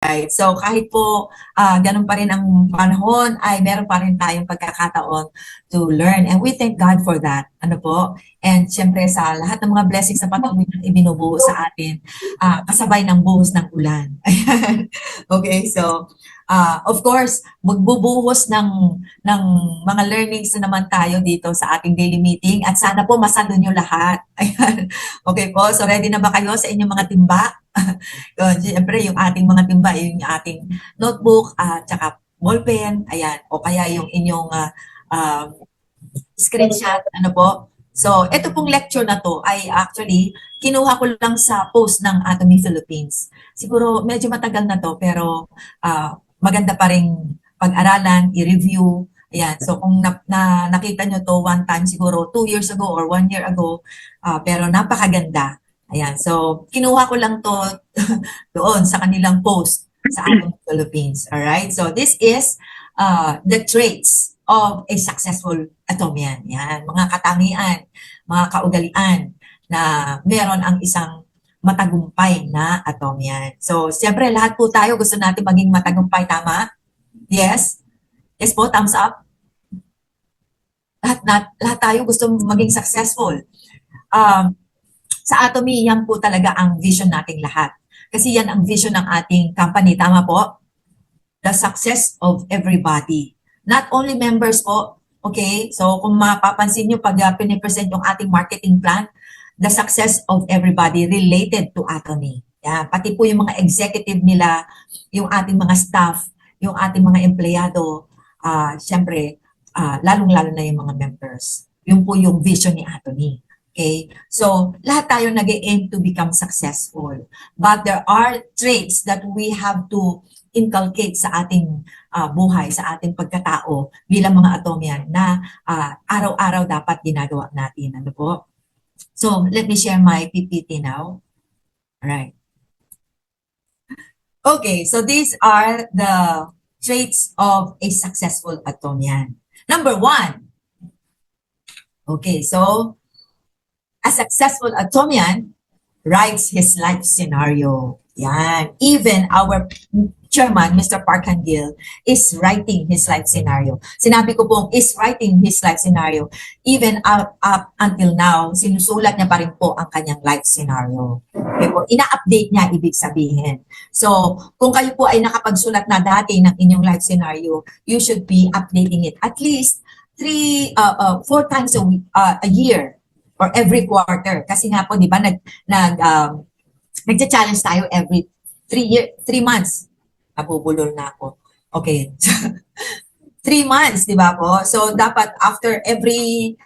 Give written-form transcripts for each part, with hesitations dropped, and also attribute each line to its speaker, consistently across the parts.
Speaker 1: Right. So kahit po ganun pa rin ang panahon, ay meron pa rin tayong pagkakataon to learn. And we thank God for that. Ano po? And syempre sa lahat ng mga blessings na patuloy na ibinubuo sa atin, kasabay ng buhos ng ulan. Ayan. Okay, so of course, magbubuhos ng mga learnings na naman tayo dito sa ating daily meeting at sana po masalo nyo lahat. Ayan. Okay po, so ready na ba kayo sa inyong mga timba? Yun, siyempre yung ating mga timba, yung ating notebook at saka ballpen, ayan, o kaya yung inyong screenshot, ano po. So, ito pong lecture na to ay actually kinuha ko lang sa post ng Atomy Philippines. Siguro medyo matagal na to pero maganda pa rin pag-aralan, i-review. Ayan, so kung nakita nyo to one time siguro 2 years ago or 1 year ago, pero napakaganda. Ayan, so kinuha ko lang to doon sa kanilang post sa Atomy Philippines. Alright, so this is the traits of a successful atomian. Yan, mga katangian, mga kaugalian na meron ang isang matagumpay na atomian. So, siyempre, lahat po tayo gusto natin maging matagumpay, tama? Yes? Yes po, thumbs up? Lahat tayo gusto maging successful. Sa Atomy, yan po talaga ang vision nating lahat. Kasi yan ang vision ng ating company, tama po? The success of everybody. Not only members po, okay? So kung mapapansin nyo pag pinipresent yung ating marketing plan, the success of everybody related to Atomy. Yan. Pati po yung mga executive nila, yung ating mga staff, yung ating mga empleyado, syempre, lalong-lalo na yung mga members. Yun po yung vision ni Atomy. Okay? So, lahat tayo nag-aim to become successful. But there are traits that we have to inculcate sa ating buhay, sa ating pagkatao bilang mga atomian na araw-araw dapat ginagawa natin. Ano po? So, let me share my PPT now. Alright. Okay, so these are the traits of a successful atomian. Number 1. Okay, so a successful atomian writes his life scenario. Yan. Even our chairman, Mr. Park Han-gil, is writing his life scenario. Sinabi ko pong is writing his life scenario. Even up until now, sinusulat niya pa rin po ang kanyang life scenario. Okay po, ina-update niya, ibig sabihin. So, kung kayo po ay nakapagsulat na dati ng inyong life scenario, you should be updating it at least 4 times a year or every quarter. Kasi nga po, di ba, nagcha-challenge tayo every 3 months. Nabubulol na ako. Okay. 3 months, di ba po? So, dapat after every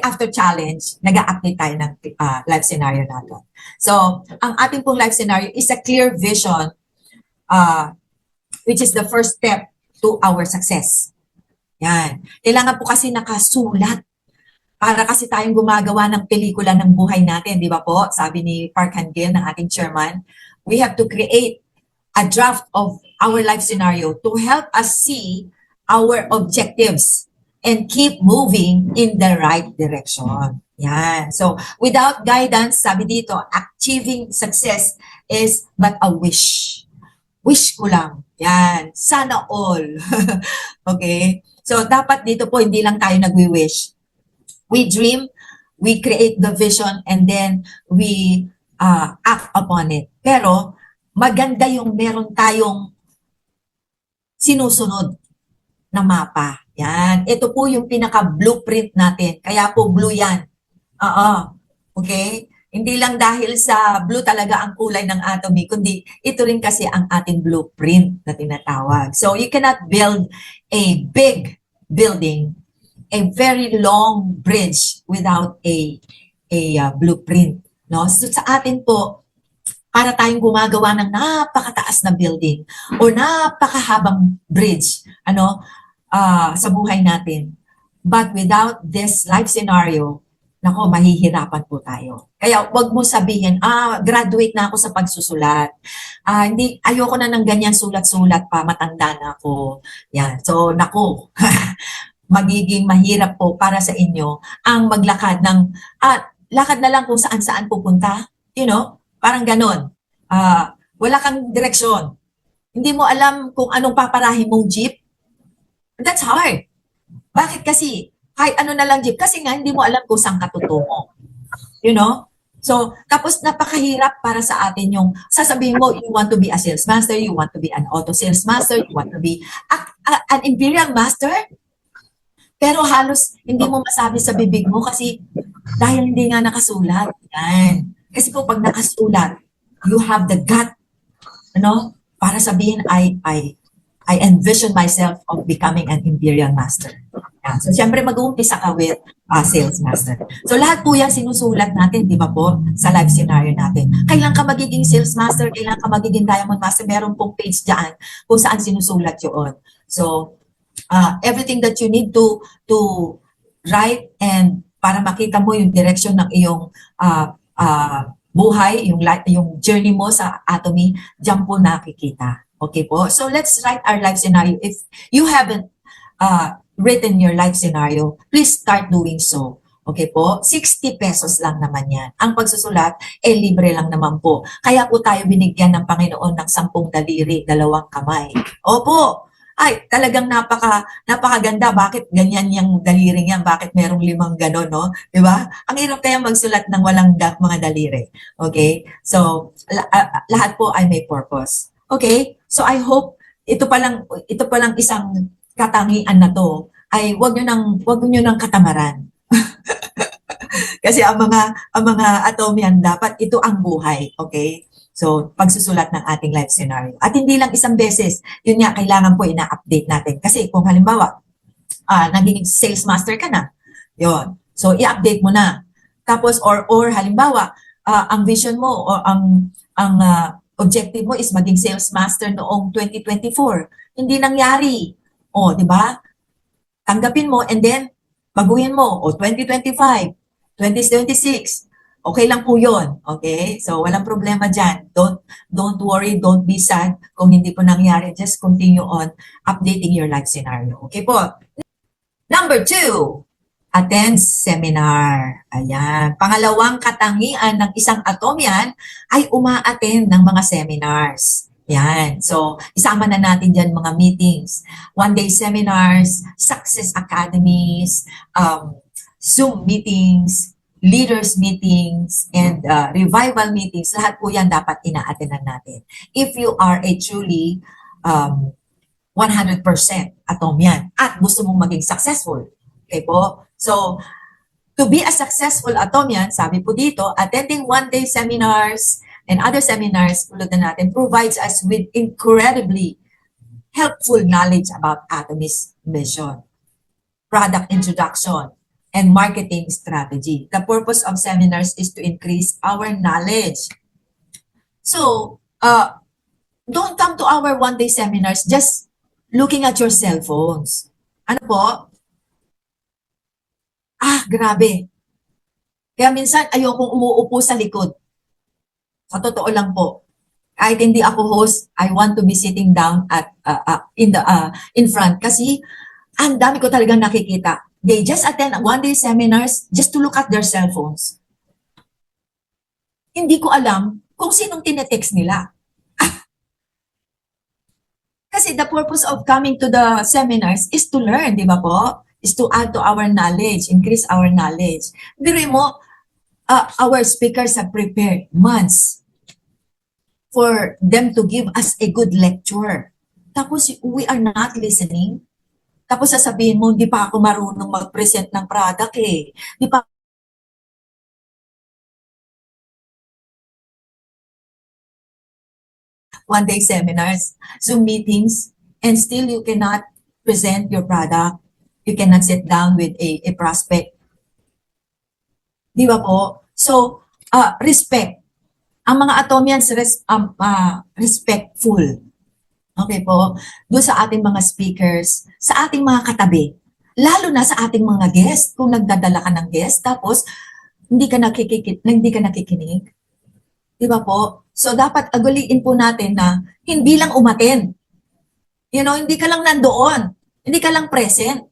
Speaker 1: after challenge, nag-a-update tayo ng life scenario natin. So, ang ating pong life scenario is a clear vision, which is the first step to our success. Yan. Kailangan po kasi nakasulat para kasi tayong gumagawa ng pelikula ng buhay natin, di ba po? Sabi ni Park Han-gil, ng ating chairman, we have to create a draft of our life scenario to help us see our objectives and keep moving in the right direction. Yan. So, without guidance, sabi dito, achieving success is but a wish. Wish ko lang. Yan. Sana all. Okay? So, dapat dito po, hindi lang tayo nagwi-wish. We dream, we create the vision, and then we act upon it. Pero, maganda yung meron tayong sinusunod na mapa. Yan. Ito po yung pinaka-blueprint natin. Kaya po blue yan. Okay? Hindi lang dahil sa blue talaga ang kulay ng Atomy, kundi ito rin kasi ang ating blueprint na tinatawag. So, you cannot build a big building, a very long bridge without a blueprint. No? So, sa atin po, para tayong gumagawa ng napakataas na building o napakahabang bridge sa buhay natin. But without this life scenario, nako, mahihirapan po tayo. Kaya wag mo sabihin, graduate na ako sa pagsusulat. Ayoko na ng ganyan sulat-sulat pa, matanda na ako. Yan. So, nako, magiging mahirap po para sa inyo ang maglakad ng, lakad na lang kung saan-saan pupunta. You know? Parang ganon. Wala kang direksyon. Hindi mo alam kung anong paparahin mong jeep. That's hard. Bakit kasi? Kahit ano na lang jeep. Kasi nga, hindi mo alam kung saan ka tutungo. You know? So, tapos napakahirap para sa atin yung sasabihin mo, you want to be a sales master, you want to be an auto sales master, you want to be an imperial master, pero halos hindi mo masabi sa bibig mo kasi dahil hindi nga nakasulat. Yan. Kasi po pag nakasulat, you have the gut, ano, para sabihin, I envision myself of becoming an imperial master. Yan. So, siyempre mag-uumpisa ka with sales master. So, lahat po yan sinusulat natin, di ba po, sa live scenario natin. Kailan ka magiging sales master, kailan ka magiging diamond master, meron pong page dyan kung saan sinusulat yun. So, everything that you need to write and para makita mo yung direction ng iyong buhay, yung journey mo sa Atomy, diyan po nakikita. Okay po? So let's write our life scenario. If you haven't written your life scenario, please start doing so. Okay po? 60 pesos lang naman yan. Ang pagsusulat, libre lang naman po. Kaya po tayo binigyan ng Panginoon ng 10 daliri, 2 kamay. Opo! Ay, talagang napakaganda. Bakit ganyan yung daliring yan? Bakit merong 5 ganon, no? Di ba? Ang hirap kaya magsulat ng walang mga daliri. Okay? So, lahat po ay may purpose. Okay? So, I hope ito pa lang isang katangian na to ay wag nyo nang katamaran. Kasi ang mga Atomian dapat ito ang buhay, okay? So, pagsusulat ng ating life scenario. At hindi lang isang beses, yun nga, kailangan po ina-update natin. Kasi kung halimbawa, naging sales master ka na, yun. So, i-update mo na. Tapos, or halimbawa, ang vision mo o ang objective mo is maging sales master noong 2024. Hindi nangyari. O, di ba? Tanggapin mo and then, baguhin mo. O, 2025, 2026. Okay lang po yun. Okay? So, walang problema dyan. Don't worry, don't be sad kung hindi po nangyari. Just continue on updating your life scenario. Okay po? Number 2, attend seminar. Ayan. Pangalawang katangian ng isang Atomian ay uma-attend ng mga seminars. Yan. So, isama na natin dyan mga meetings, one-day seminars, success academies, Zoom meetings, leaders meetings, and revival meetings. Lahat po yan dapat ina-attendan natin. If you are a truly 100% Atomian at gusto mong maging successful. Okay po? So, to be a successful Atomian, sabi po dito, attending one-day seminars, and other seminars tulad na natin provides us with incredibly helpful knowledge about Atomy's mission, product introduction, and marketing strategy. The purpose of seminars is to increase our knowledge. So, don't come to our one-day seminars just looking at your cell phones. Ano po? Grabe. Kaya minsan ayokong umuupo sa likod. Sa totoo lang po, kahit hindi ako host, I want to be sitting down at in front kasi ang dami ko talagang nakikita. They just attend one-day seminars just to look at their cell phones. Hindi ko alam kung sinong tinetext nila. Kasi the purpose of coming to the seminars is to learn, di ba po? Is to add to our knowledge, increase our knowledge. Pero mo, our speakers have prepared months for them to give us a good lecture. Tapos we are not listening. Tapos sasabihin mo, di pa ako marunong mag-present ng product eh. Di pa one-day seminars, Zoom meetings, and still you cannot present your product. You cannot sit down with a prospect. Di ba po? So, respect. Ang mga Atomians respectful. Okay po? Doon sa ating mga speakers, sa ating mga katabi, lalo na sa ating mga guest. Kung nagdadala ka ng guest, tapos hindi ka nakikinig. Di ba po? So, dapat agaliin po natin na hindi lang umaten. You know, hindi ka lang nandoon. Hindi ka lang present.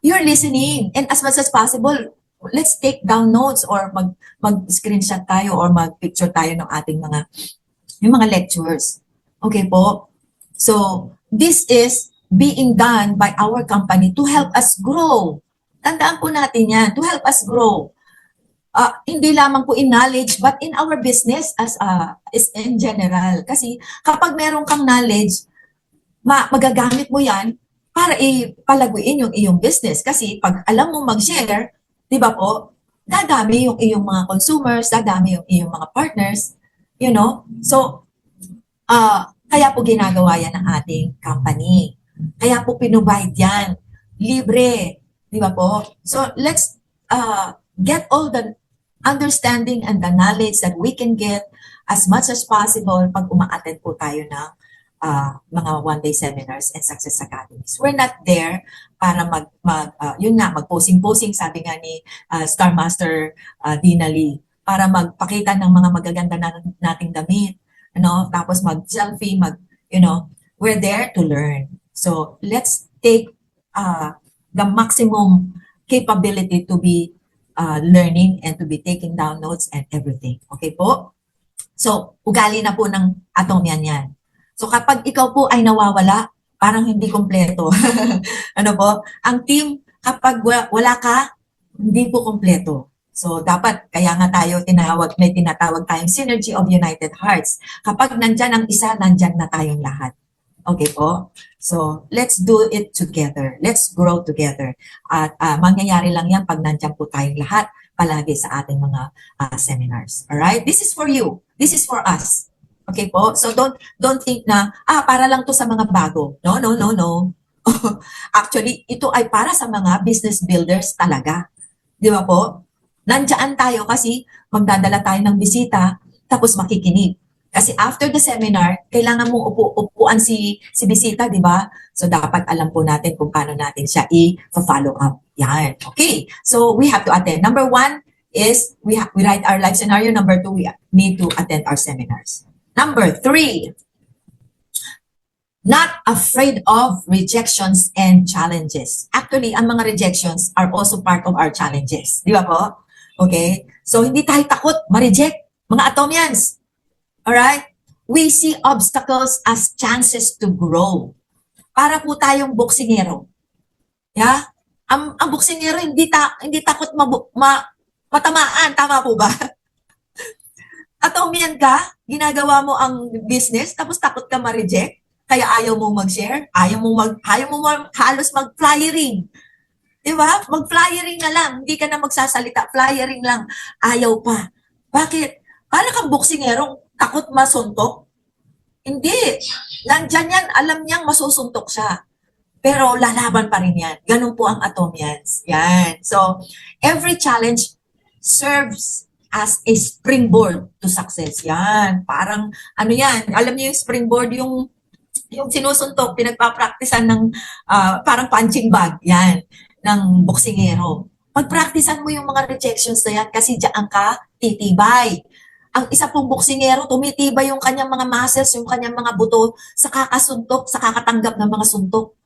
Speaker 1: You're listening. And as much as possible, let's take down notes or mag-screenshot tayo or mag-picture tayo ng ating mga lectures. Okay po? So, this is being done by our company to help us grow. Tandaan po natin yan, to help us grow. Hindi lamang po in knowledge, but in our business is in general. Kasi kapag meron kang knowledge, magagamit mo yan para ipalaguin yung iyong business. Kasi pag alam mo mag-share, di ba po, dadami yung iyong mga consumers, dadami yung iyong mga partners, you know? So, kaya po ginagawa yan ng ating company. Kaya po pinubide yan. Libre. Di ba po? So, let's get all the understanding and the knowledge that we can get as much as possible pag uma-attend po tayo ng mga one-day seminars and success academies. We're not there para mag-posing-posing, sabi nga ni Star Master Dina Lee, para magpakita ng mga magaganda nating damit, tapos mag-selfie, we're there to learn. So, let's take the maximum capability to be learning and to be taking down notes and everything. Okay po? So, ugali na po ng Atomian yan. So, kapag ikaw po ay nawawala, parang hindi kompleto. Ano po? Ang team, kapag wala ka, hindi po kompleto. So, dapat, kaya nga tayo may tinatawag tayong Synergy of United Hearts. Kapag nandyan ang isa, nandyan na tayong lahat. Okay po? So, let's do it together. Let's grow together. At mangyayari lang yan pag nandyan po tayong lahat palagi sa ating mga seminars. Alright? This is for you. This is for us. Okay po? So, don't think na, para lang to sa mga bago. No, no, no, no. Actually, ito ay para sa mga business builders talaga. Di ba po? Nandiyan tayo kasi magdadala tayo ng bisita tapos makikinig. Kasi after the seminar, kailangan mong upuan si bisita, di ba? So, dapat alam po natin kung paano natin siya i-follow up. Yan. Okay. So, we have to attend. Number 1 is we write our life scenario. Number 2, we need to attend our seminars. Number 3, not afraid of rejections and challenges. Actually, ang mga rejections are also part of our challenges. Di ba po? Okay? So, hindi tayo takot ma-reject, mga Atomians. Alright? We see obstacles as chances to grow. Para po tayong boksingero. Yeah? Ang boksingero hindi takot matamaan. Tama po ba? Atomian ka, ginagawa mo ang business, tapos takot ka ma-reject, kaya ayaw mo mag-share, ayaw mo halos mag-flyering. Diba? Mag-flyering na lang, hindi ka na magsasalita, flyering lang, ayaw pa. Bakit? Para kang boksingerong takot masuntok? Hindi. Nandyan yan, alam niyang masusuntok siya. Pero lalaban pa rin yan. Ganun po ang Atomians. Yan. So, every challenge serves as a springboard to success. Yan. Parang, yan, alam niyo yung springboard, yung sinusuntok, pinagpa-practicean ng parang punching bag. Yan. Ng boksingero. Pag-practicean mo yung mga rejections na yan kasi diyan ka titibay. Ang isa pong boksingero, tumitibay yung kanyang mga muscles, yung kanyang mga buto sa kakasuntok, sa kakatanggap ng mga suntok.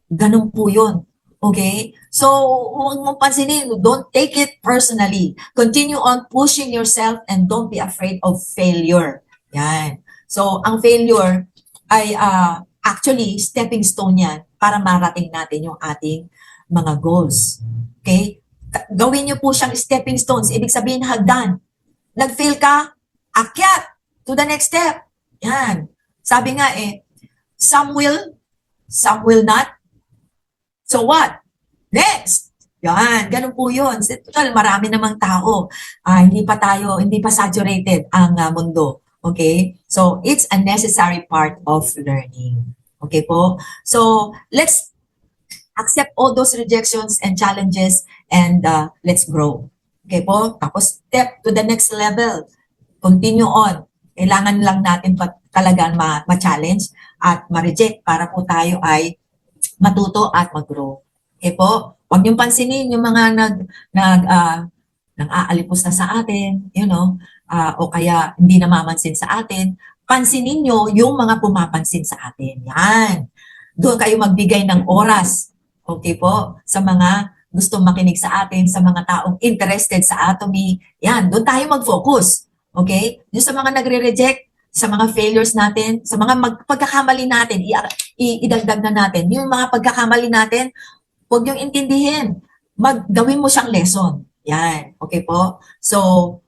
Speaker 1: Ganun po yun. Okay? So, huwag mong pansinin. Don't take it personally. Continue on pushing yourself and don't be afraid of failure. Yan. So, ang failure ay actually stepping stone yan para marating natin yung ating mga goals. Okay? Gawin niyo po siyang stepping stones. Ibig sabihin, hagdan. Nag-fail ka, akyat to the next step. Yan. Sabi nga some will not. So what? Next! Yan, ganun po yun. Total, marami namang tao. Hindi pa saturated ang mundo. Okay? So, it's a necessary part of learning. Okay po? So, let's accept all those rejections and challenges and let's grow. Okay po? Tapos, step to the next level. Continue on. Kailangan lang natin talagang ma-challenge at ma-reject para po tayo ay matuto at mag-grow. Okay po? Huwag niyong pansinin yung mga nang-aalipos na sa atin, o kaya hindi namamansin sa atin. Pansinin niyo yung mga pumapansin sa atin. Yan. Doon kayo magbigay ng oras. Okay po? Sa mga gustong makinig sa atin, sa mga taong interested sa Atomy. Yan. Doon tayo mag-focus. Okay? Yung sa mga nagre-reject, sa mga failures natin, sa mga pagkakamali natin, idagdag na natin. Yung mga pagkakamali natin, huwag niyong intindihin. Gawin mo siyang lesson. Yan. Okay po? So,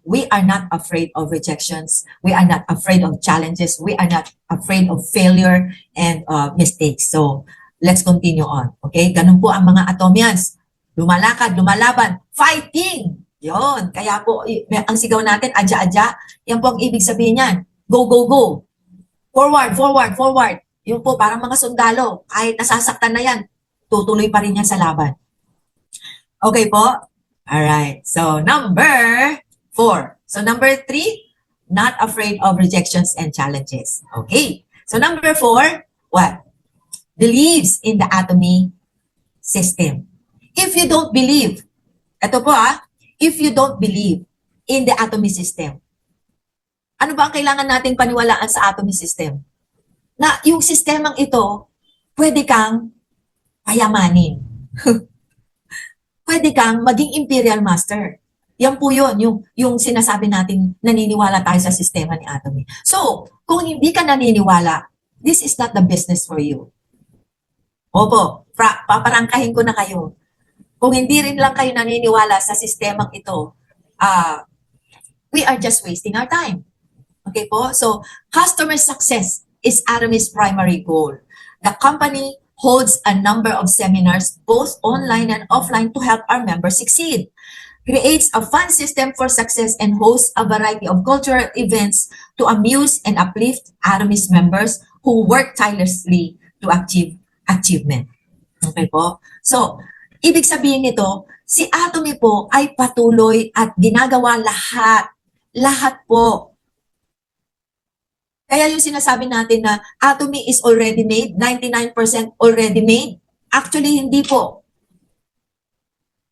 Speaker 1: we are not afraid of rejections. We are not afraid of challenges. We are not afraid of failure and mistakes. So, let's continue on. Okay? Ganun po ang mga Atomians. Lumalakad, lumalaban, fighting! Yon. Kaya po, ang sigaw natin, adya-adya, yan po ang ibig sabihin niyan. Go, go, go. Forward, forward, forward. Yun po, parang mga sundalo. Kahit nasasaktan na yan, tutuloy pa rin yan sa laban. Okay po? Alright. So, number 4. So, number 3, not afraid of rejections and challenges. Okay. So, number 4, what? Believes in the atomy system. If you don't believe, ito po if you don't believe in the atomy system, ano ba ang kailangan nating paniwalaan sa atomy system? Na yung sistemang ito, pwede kang payamanin. Pwede kang maging imperial master. Yan po yun, yung sinasabi natin naniniwala tayo sa sistema ni Atomy. So, kung hindi ka naniniwala, this is not the business for you. Opo, paparangkahin ko na kayo. Kung hindi rin lang kayo naniniwala sa sistemang ito, we are just wasting our time. Okay po? So, customer success is Atomy's primary goal. The company holds a number of seminars, both online and offline, to help our members succeed, creates a fun system for success, and hosts a variety of cultural events to amuse and uplift Atomy's members who work tirelessly to achieve achievement. Okay po? So, ibig sabihin nito, si Atomy po ay patuloy at ginagawa lahat po. Kaya yung sinasabi natin na Atomy is already made, 99% already made. Actually, hindi po.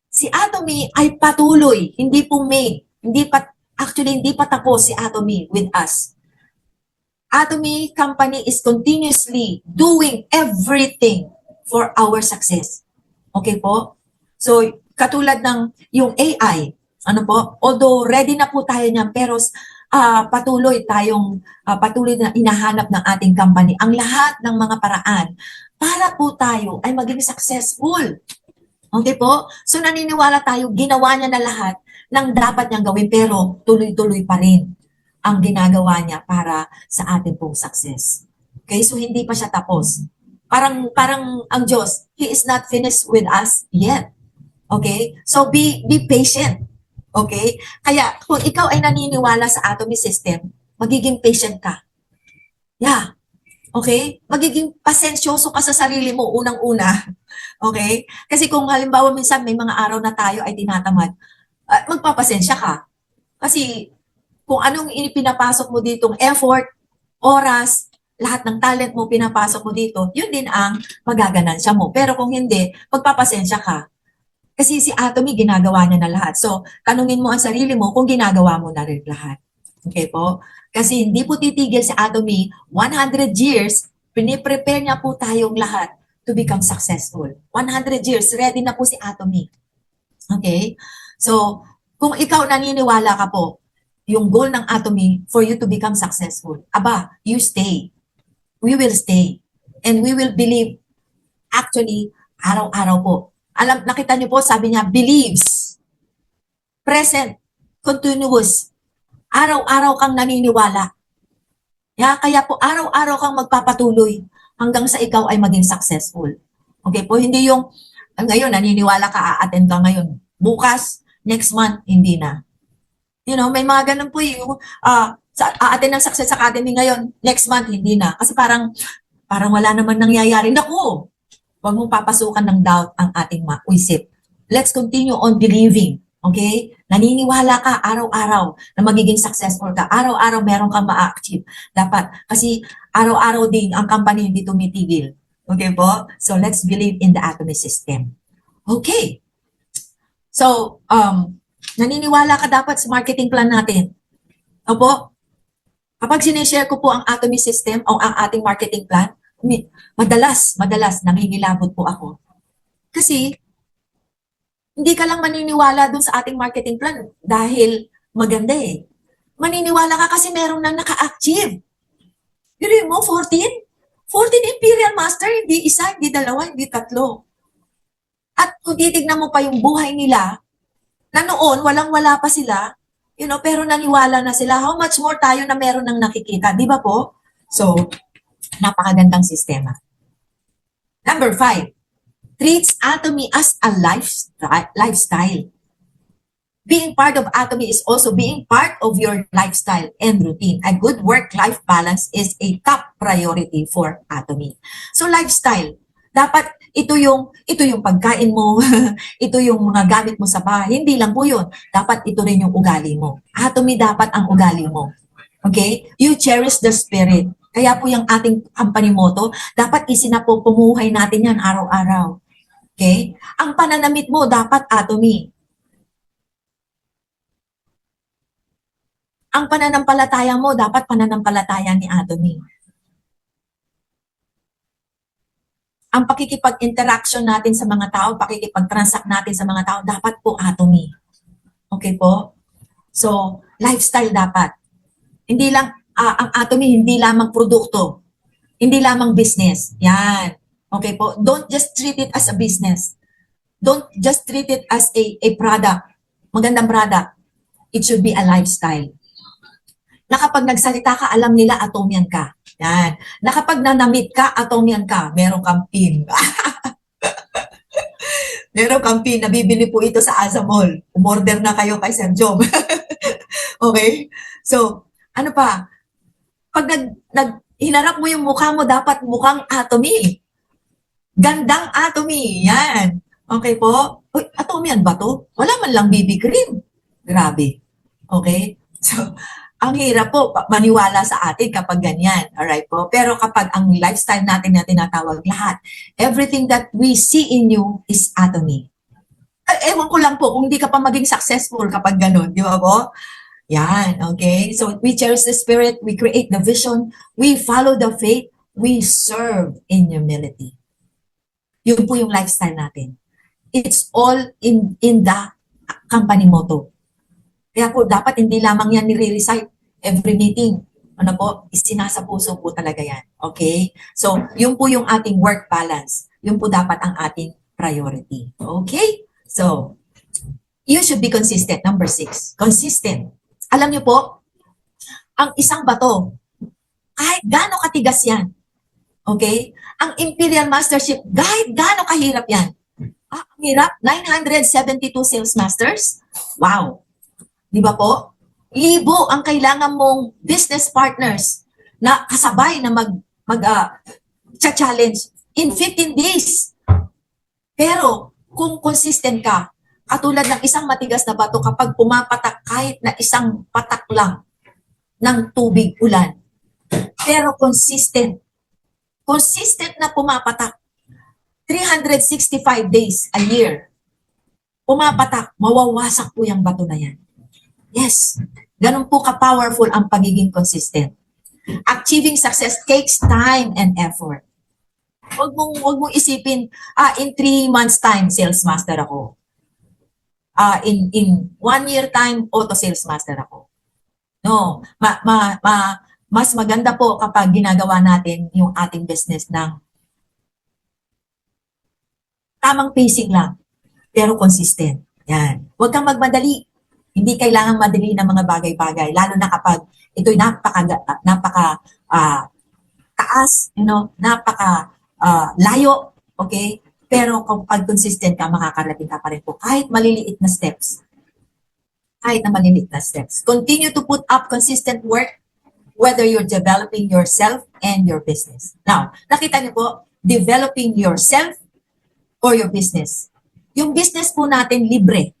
Speaker 1: Si Atomy ay patuloy, hindi po made. Hindi pa tapos si Atomy with us. Atomy company is continuously doing everything for our success. Okay po? So, katulad ng yung AI, although ready na po tayo niyan, pero patuloy na hinahanap ng ating company ang lahat ng mga paraan para po tayo ay maging successful. Okay po? So naniniwala tayo, ginawa niya na lahat ng dapat niyang gawin pero tuloy-tuloy pa rin ang ginagawa niya para sa ating pong success. Okay? So hindi pa siya tapos. Parang ang Diyos, He is not finished with us yet. Okay? So be patient. Okay? Kaya kung ikaw ay naniniwala sa atomy system, magiging patient ka. Yeah. Okay? Magiging pasensyoso ka sa sarili mo unang-una. Okay? Kasi kung halimbawa minsan may mga araw na tayo ay tinatamad, magpapasensya ka. Kasi kung anong pinapasok mo ditong effort, oras, lahat ng talent mo pinapasok mo dito, yun din ang magaganansya mo. Pero kung hindi, magpapasensya ka. Kasi si Atomy, ginagawa niya na lahat. So, tanungin mo ang sarili mo kung ginagawa mo na rin lahat. Okay po? Kasi hindi po titigil si Atomy, 100 years, piniprepare niya po tayong lahat to become successful. 100 years, ready na po si Atomy. Okay? So, kung ikaw naniniwala ka po, yung goal ng Atomy for you to become successful, you stay. We will stay. And we will believe, actually, araw-araw po. Nakita niyo po, sabi niya, believes. Present, continuous. Araw-araw kang naniniwala. Kaya po, araw-araw kang magpapatuloy hanggang sa ikaw ay maging successful. Okay po, hindi yung, ngayon, naniniwala ka, a-attend ka ngayon. Bukas, next month, hindi na. You know, may mga ganun po yung, a-attend ng Success Academy ngayon, next month, hindi na. Kasi parang wala naman nangyayari. Naku! Huwag mong papasukan ng doubt ang ating isip. Let's continue on believing. Okay? Naniniwala ka araw-araw na magiging successful ka. Araw-araw meron kang ma-achieve. Dapat. Kasi araw-araw din ang company hindi tumitigil. Okay po? So let's believe in the atomy system. Okay. So, naniniwala ka dapat sa marketing plan natin. Opo? Kapag sinishare ko po ang atomy system o ang ating marketing plan, madalas nangingilabot po ako. Kasi, hindi ka lang maniniwala dun sa ating marketing plan dahil maganda eh. Maniniwala ka kasi meron nang naka-achieve. Pero mo, 14? 14 Imperial Master, hindi isa, hindi dalawa, hindi tatlo. At kung titignan mo pa yung buhay nila, na noon, walang-wala pa sila, pero naniwala na sila. How much more tayo na meron ng nakikita, di ba po? So, napakagandang sistema. Number 5, treats Atomy as a lifestyle. Being part of Atomy is also being part of your lifestyle and routine. A good work-life balance is a top priority for Atomy. So lifestyle, dapat ito yung pagkain mo, ito yung mga gamit mo sa bahay. Hindi lang po yun. Dapat ito rin yung ugali mo. Atomy dapat ang ugali mo. Okay? You cherish the spirit. Kaya po yung ating company motto, dapat isinapupumuhay natin yan araw-araw. Okay? Ang pananamit mo dapat Atomy. Ang pananampalataya mo dapat pananampalataya ni Atomy. Ang pakikipag-interaction natin sa mga tao, pakikipag-transact natin sa mga tao, dapat po Atomy. Okay po? So, lifestyle dapat. Hindi lang, ang Atomy, hindi lamang produkto. Hindi lamang business. Yan. Okay po? Don't just treat it as a business. Don't just treat it as a product. Magandang product. It should be a lifestyle. Na kapag nagsalita ka, alam nila Atomian ka. Yan. Na kapag nanamit ka, Atomian ka. Meron kang pin. Meron kang pin. Nabibili po ito sa Aza Mall. Umorder na kayo kay Sir Job. Okay? So, ano pa? Pag hinarap mo yung mukha mo, dapat mukhang Atomy. Gandang Atomy. Yan. Okay po? Uy, Atomian ba to? Wala man lang BB cream. Grabe. Okay? So, ang hirap po maniwala sa atin kapag ganyan. Alright po? Pero kapag ang lifestyle natin na tinatawag lahat, everything that we see in you is Atomy. Ewan ko lang po kung hindi ka pa maging successful kapag ganun. Di ba po? Yan. Okay? So, we cherish the spirit, we create the vision, we follow the faith, we serve in humility. Yun po yung lifestyle natin. It's all in the company motto. Kaya po, dapat hindi lamang yan nire-recite every meeting. Ano po, isinasa puso po talaga yan. Okay? So, yun po yung ating work balance. Yun po dapat ang ating priority. Okay? So, you should be consistent. Number 6, consistent. Alam niyo po, ang isang bato, kahit gaano katigas yan, okay? Ang Imperial Mastership, kahit gaano kahirap yan. Ang hirap, 972 sales masters. Wow! Di ba po? Libo ang kailangan mong business partners na kasabay na challenge in 15 days. Pero kung consistent ka, katulad ng isang matigas na bato kapag pumapatak kahit na isang patak lang ng tubig ulan. Pero consistent na pumapatak 365 days a year. Pumapatak, mawawasak po yung bato na yan. Yes, ganun po ka-powerful ang pagiging consistent. Achieving success takes time and effort. Huwag mong isipin, in 3 months time, sales master ako. In 1 year time, auto sales master ako. No, mas maganda po kapag ginagawa natin yung ating business ng tamang pacing lang, pero consistent. Yan. Huwag kang magmadali. Hindi kailangan madali ng mga bagay-bagay, lalo na kapag ito'y napaka taas, napaka layo, okay? Pero kapag consistent ka, makakarating ka pa rin po kahit maliliit na steps. Continue to put up consistent work, whether you're developing yourself and your business. Now, nakita niyo po, developing yourself or your business. Yung business po natin libre.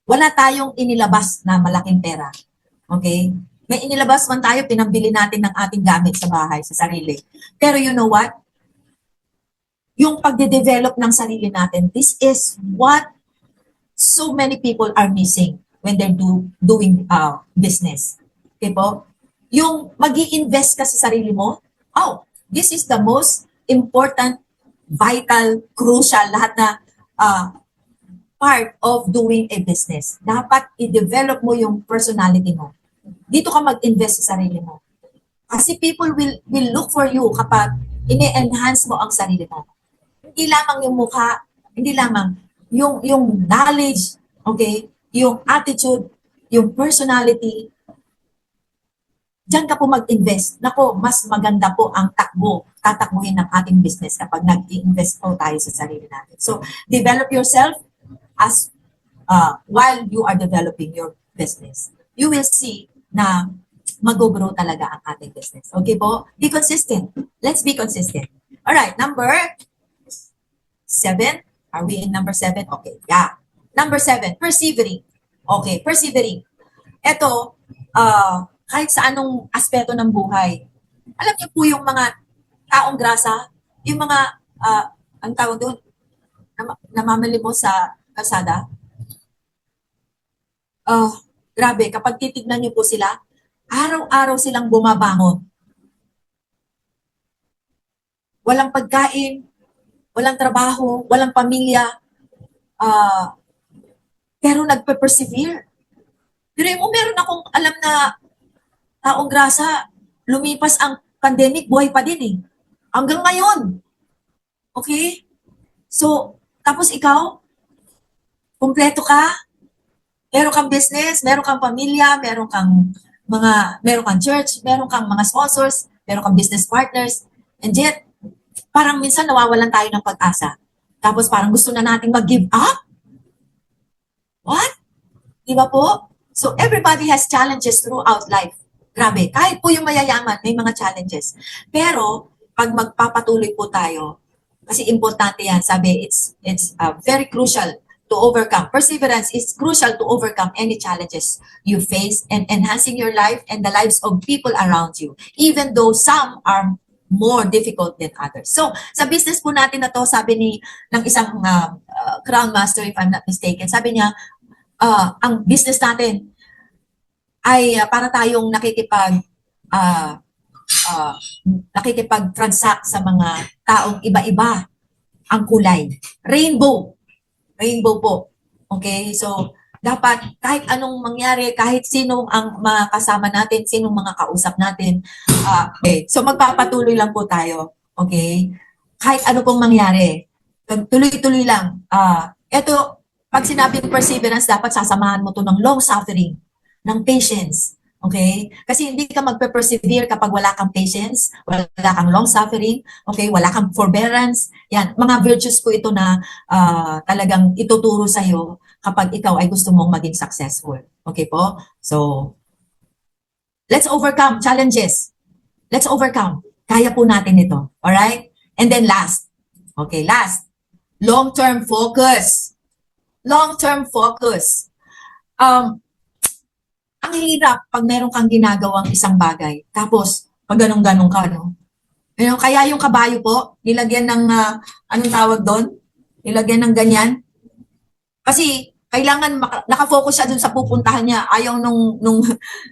Speaker 1: Wala tayong inilabas na malaking pera. Okay? May inilabas man tayo, pinambili natin ng ating gamit sa bahay, sa sarili. Pero you know what? Yung pagde-develop ng sarili natin, this is what so many people are missing when they're doing business. Okay po? Yung mag-i-invest ka sa sarili mo, this is the most important, vital, crucial, lahat na part of doing a business. Dapat i-develop mo yung personality mo. Dito ka mag-invest sa sarili mo. Kasi people will look for you kapag ini-enhance mo ang sarili mo. Hindi lamang yung mukha, hindi lamang yung knowledge, okay? Yung attitude, yung personality, diyan ka po mag-invest. Nako, mas maganda po ang tatakbuhin ng ating business kapag nag-invest po tayo sa sarili natin. So, develop yourself as while you are developing your business. You will see na mag-grow talaga ang ating business. Okay po? Be consistent. Let's be consistent. Alright, number 7. Are we in number 7? Okay, yeah. Number 7, persevering. Okay, persevering. Ito, kahit sa anong aspeto ng buhay. Alam niyo po yung mga taong grasa, yung mga, ang tawag doon, namamali mo sa kalsada. Grabe, kapag titignan niyo po sila, araw-araw silang bumabangon. Walang pagkain, walang trabaho, walang pamilya, pero nagpe-persevere. Pero mo, meron akong alam na taong grasa, lumipas ang pandemic, buhay pa din eh. Hanggang ngayon. Okay? So, tapos ikaw, kumpleto ka, meron kang business, meron kang pamilya, meron kang church, meron kang mga sponsors, meron kang business partners, and yet, parang minsan nawawalan tayo ng pag-asa. Tapos parang gusto na nating mag-give up. What? Di ba po? So, everybody has challenges throughout life. Grabe, kahit po yung mayayaman, may mga challenges. Pero, pag magpapatuloy po tayo, kasi importante yan, sabi, it's very crucial to overcome. Perseverance is crucial to overcome any challenges you face and enhancing your life and the lives of people around you, even though some are more difficult than others. So, sa business po natin na to, sabi ng isang Crown Master, if I'm not mistaken, sabi niya, ang business natin ay para tayong nakikipag-transact sa mga taong iba-iba ang kulay. Rainbow. Rainbow po. Okay? So, dapat kahit anong mangyari, kahit sino ang mga kasama natin, sinong mga kausap natin, okay. So, magpapatuloy lang po tayo. Okay? Kahit ano pong mangyari, tuloy-tuloy lang. Ito, pag sinabing perseverance, dapat sasamahan mo to ng long suffering, ng patience. Okay? Kasi hindi ka magpe-persevere kapag wala kang patience, wala kang long suffering, okay? Wala kang forbearance. Yan, mga virtues po ito na talagang ituturo sa'yo kapag ikaw ay gusto mong maging successful. Okay po? So, let's overcome challenges. Let's overcome. Kaya po natin ito. Alright? And then last. Okay, last. Long-term focus. Long-term focus. Ang hirap pag meron kang ginagawang isang bagay. Tapos, pag ganun-ganun ka, no? Kaya yung kabayo po, nilagyan ng, anong tawag doon? Nilagyan ng ganyan. Kasi, kailangan nakafocus siya dun sa pupuntahan niya. Ayaw nung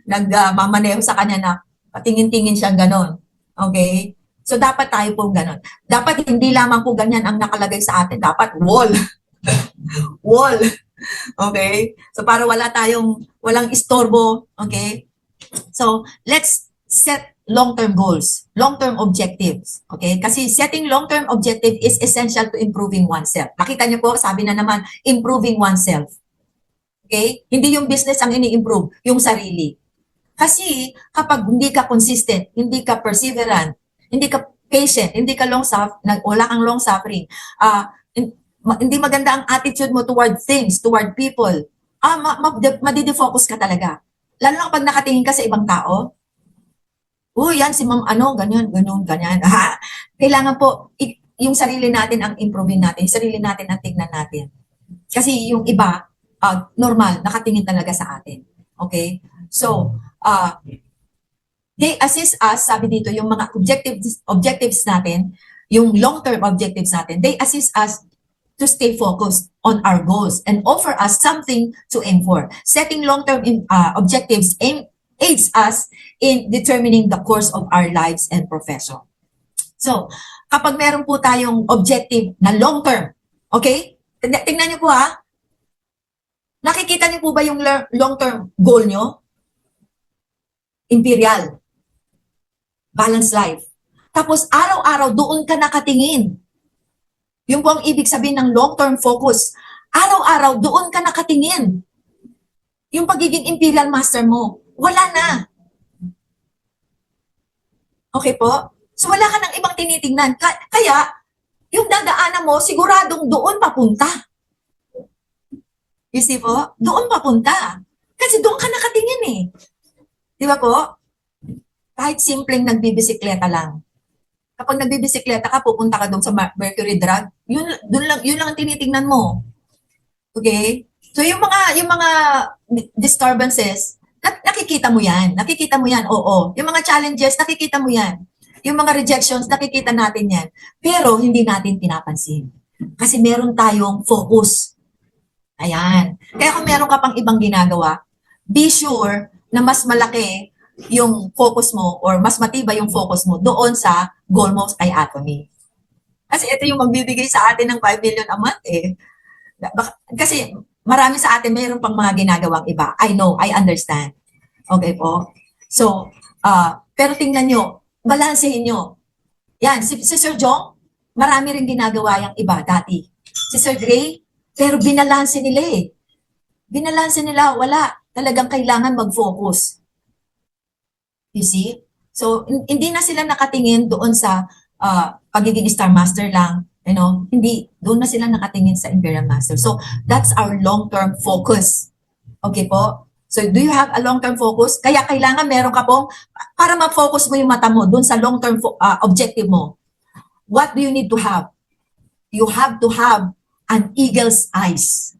Speaker 1: nagmamaneho sa kanya na patingin-tingin siya ganon. Okay? So, dapat tayo po ganon. Dapat hindi lamang po ganyan ang nakalagay sa atin. Dapat wall. Wall. Okay? So, para walang istorbo. Okay? So, let's set long-term goals, long-term objectives. Okay? Kasi setting long-term objective is essential to improving oneself. Nakita niyo po, sabi na naman, improving oneself. Okay? Hindi yung business ang ini-improve, yung sarili. Kasi kapag hindi ka consistent, hindi ka perseverant, hindi ka patient, hindi ka wala kang long suffering, hindi maganda ang attitude mo toward things, toward people, madidefocus ka talaga. Lalo na kapag nakatingin ka sa ibang tao, yan si ma'am, ganyan. Kailangan po, yung sarili natin ang improving natin, yung sarili natin ang tignan natin. Kasi yung iba, normal, nakatingin talaga sa atin. Okay? So, they assist us, sabi dito, yung mga objectives natin, yung long-term objectives natin, they assist us to stay focused on our goals and offer us something to aim for. Setting long-term objectives aids us in determining the course of our lives and profession. So, kapag meron po tayong objective na long-term, okay? Tingnan niyo po ha. Nakikita niyo po ba yung long-term goal niyo? Imperial. Balanced life. Tapos araw-araw doon ka nakatingin. Yung po ang ibig sabihin ng long-term focus. Araw-araw doon ka nakatingin. Yung pagiging imperial master mo, wala na. Okay po? So wala ka ng ibang tinitingnan. Kaya, yung dadaanan mo, siguradong doon papunta. You see po? Doon papunta. Kasi doon ka nakatingin eh. Di ba po? Kahit simpleng nagbibisikleta lang. Kapag nagbibisikleta ka, pupunta ka doon sa Mercury Drug, yun lang ang tinitingnan mo. Okay? So yung mga disturbances, nakikita mo yan. Nakikita mo yan, oo. Yung mga challenges, nakikita mo yan. Yung mga rejections, nakikita natin yan. Pero hindi natin pinapansin. Kasi meron tayong focus. Ayan. Kaya kung meron ka pang ibang ginagawa, be sure na mas malaki yung focus mo or mas matibay yung focus mo doon sa goal mo kay Atomy. Kasi ito yung magbibigay sa atin ng 5 million a month eh. Kasi marami sa atin mayroon pang mga ginagawang iba. I know, I understand. Okay po? So, pero tingnan nyo, balansehin nyo. Yan, si Sir Jong, marami rin ginagawa yung iba dati. Si Sir Gray, pero binalanse nila eh. Binalanse nila, wala. Talagang kailangan mag-focus. You see? So, hindi na sila nakatingin doon sa pagiging Star Master lang. You know, hindi. Doon na sila nakatingin sa Imperial Master. So, that's our long-term focus. Okay po? So, do you have a long-term focus? Kaya kailangan meron ka pong, para ma-focus mo yung mata mo doon sa long-term objective mo. What do you need to have? You have to have an eagle's eyes.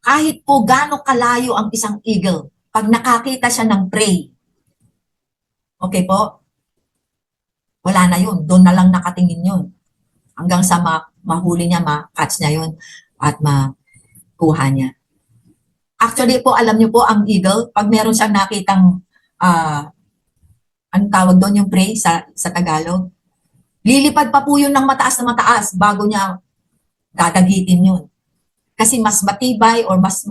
Speaker 1: Kahit po gaano kalayo ang isang eagle, pag nakakita siya ng prey, okay po? Wala na yun. Doon na lang nakatingin yun. Hanggang sa mahuli niya, ma-catch niya yun at makuha niya. Actually po, alam niyo po, ang eagle, pag meron siyang nakitang, anong tawag doon yung prey sa Tagalog, lilipad pa po yun ng mataas na mataas bago niya dadagitin yun. Kasi mas matibay or mas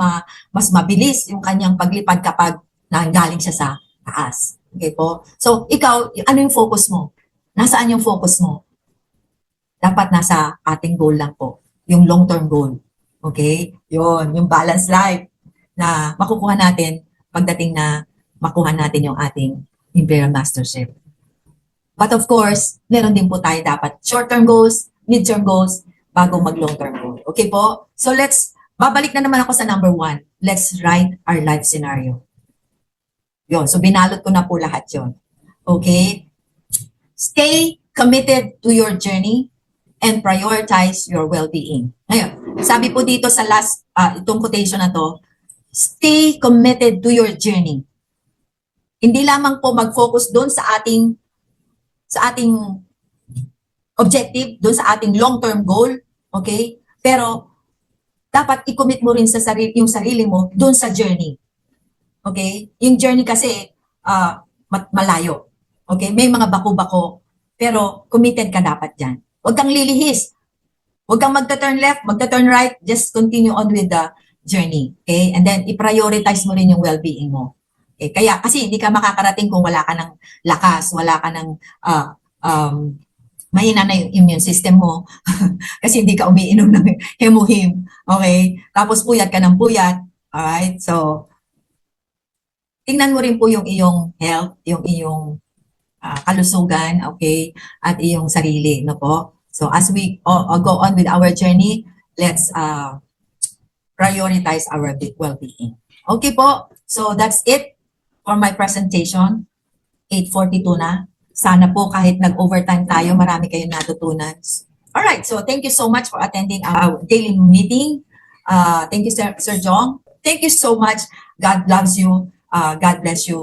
Speaker 1: mabilis yung kanyang paglipad kapag nanggaling siya sa taas. Okay po? So, ikaw, ano yung focus mo? Nasaan yung focus mo? Dapat nasa ating goal lang po. Yung long-term goal. Okay? Yun, yung balanced life na makukuha natin pagdating na makuha natin yung ating Imperial Mastership. But of course, meron din po tayo dapat short-term goals, mid-term goals, bago mag-long-term goal. Okay po? So babalik na naman ako sa number 1. Let's write our life scenario. Yun, so binalot ko na po lahat yun. Okay? Stay committed to your journey and prioritize your well-being. Ngayon, sabi po dito sa last, itong quotation na to, stay committed to your journey. Hindi lamang po mag-focus doon sa ating objective, doon sa ating long-term goal, okay? Pero dapat i-commit mo rin sa yung sarili mo doon sa journey. Okay? Yung journey kasi malayo. Okay? May mga bako-bako, pero committed ka dapat dyan. Huwag kang lilihis. Huwag kang magta-turn left, magta-turn right, just continue on with the journey. Okay? And then i-prioritize mo rin yung well-being mo. Okay, kaya kasi hindi ka makakarating kung wala ka ng lakas, wala ka ng mahina na yung immune system mo kasi hindi ka umiinom ng hemuhim. Okay? Tapos puyat ka ng puyat. Alright? So, tingnan mo rin po yung iyong health, yung iyong kalusugan, okay? At iyong sarili, no po? So, as we go on with our journey, let's prioritize our well-being. Okay po? So, that's it for my presentation. 8:42 na. Sana po kahit nag-overtime tayo, marami kayong natutunan. Alright, so thank you so much for attending our daily meeting. Thank you, Sir Jong. Thank you so much. God loves you. God bless you.